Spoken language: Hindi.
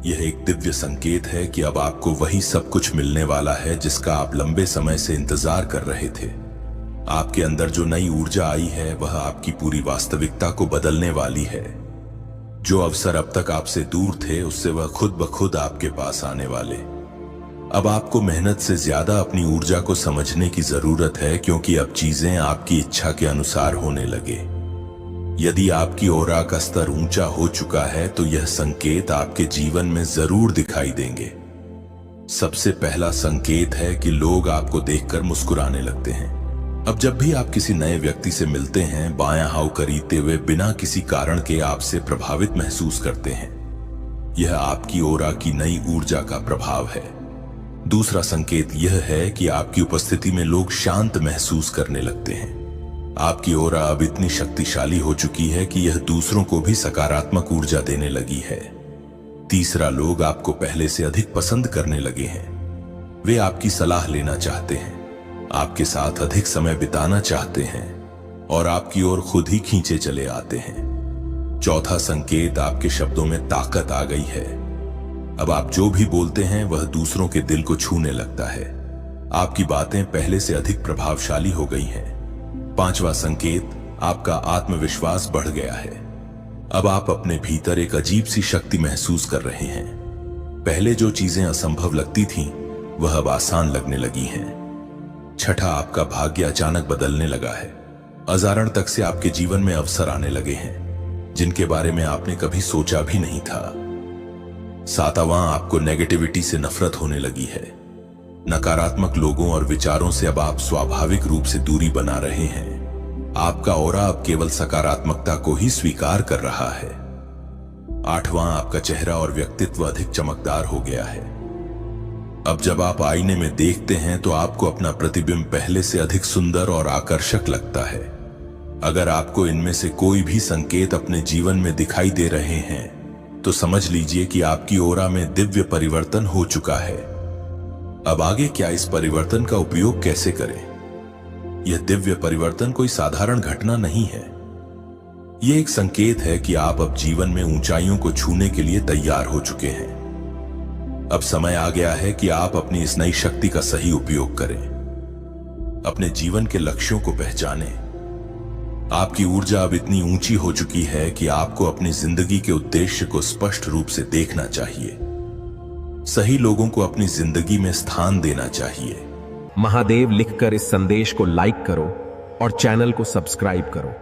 यह एक दिव्य संकेत है कि अब आपको वही सब कुछ मिलने वाला है जिसका आप लंबे समय से इंतजार कर रहे थे। आपके अंदर जो नई ऊर्जा आई है वह आपकी पूरी वास्तविकता को बदलने वाली है। जो अवसर अब तक आपसे दूर थे उससे वह खुद ब खुद आपके पास आने वाले। अब आपको मेहनत से ज्यादा अपनी ऊर्जा को समझने की जरूरत है, क्योंकि अब चीजें आपकी इच्छा के अनुसार होने लगे। यदि आपकी ऑरा का स्तर ऊंचा हो चुका है तो यह संकेत आपके जीवन में जरूर दिखाई देंगे। सबसे पहला संकेत है कि लोग आपको देखकर मुस्कुराने लगते हैं। अब जब भी आप किसी नए व्यक्ति से मिलते हैं, बायां हाव खरीदते हुए बिना किसी कारण के आपसे प्रभावित महसूस करते हैं। यह आपकी ऑरा की नई ऊर्जा का प्रभाव है। दूसरा संकेत यह है कि आपकी उपस्थिति में लोग शांत महसूस करने लगते हैं। आपकी ऑरा अब इतनी शक्तिशाली हो चुकी है कि यह दूसरों को भी सकारात्मक ऊर्जा देने लगी है। तीसरा, लोग आपको पहले से अधिक पसंद करने लगे हैं। वे आपकी सलाह लेना चाहते हैं, आपके साथ अधिक समय बिताना चाहते हैं और आपकी ओर खुद ही खींचे चले आते हैं। चौथा संकेत, आपके शब्दों में ताकत आ गई है। अब आप जो भी बोलते हैं वह दूसरों के दिल को छूने लगता है। आपकी बातें पहले से अधिक प्रभावशाली हो गई हैं। पांचवा संकेत, आपका आत्मविश्वास बढ़ गया है। अब आप अपने भीतर एक अजीब सी शक्ति महसूस कर रहे हैं। पहले जो चीजें असंभव लगती थीं, वह अब आसान लगने लगी हैं। छठा, आपका भाग्य अचानक बदलने लगा है। अजारण तक से आपके जीवन में अवसर आने लगे हैं जिनके बारे में आपने कभी सोचा भी नहीं था। सातवां, आपको नेगेटिविटी से नफरत होने लगी है। नकारात्मक लोगों और विचारों से अब आप स्वाभाविक रूप से दूरी बना रहे हैं। आपका ऑरा अब केवल सकारात्मकता को ही स्वीकार कर रहा है। आठवां, आपका चेहरा और व्यक्तित्व अधिक चमकदार हो गया है। अब जब आप आईने में देखते हैं तो आपको अपना प्रतिबिंब पहले से अधिक सुंदर और आकर्षक लगता है। अगर आपको इनमें से कोई भी संकेत अपने जीवन में दिखाई दे रहे हैं तो समझ लीजिए कि आपकी ऑरा में दिव्य परिवर्तन हो चुका है। अब आगे क्या, इस परिवर्तन का उपयोग कैसे करें? यह दिव्य परिवर्तन कोई साधारण घटना नहीं है। यह एक संकेत है कि आप अब जीवन में ऊंचाइयों को छूने के लिए तैयार हो चुके हैं। अब समय आ गया है कि आप अपनी इस नई शक्ति का सही उपयोग करें। अपने जीवन के लक्ष्यों को पहचानें। आपकी ऊर्जा अब इतनी ऊंची हो चुकी है कि आपको अपनी जिंदगी के उद्देश्य को स्पष्ट रूप से देखना चाहिए। सही लोगों को अपनी जिंदगी में स्थान देना चाहिए। महादेव लिखकर इस संदेश को लाइक करो और चैनल को सब्सक्राइब करो।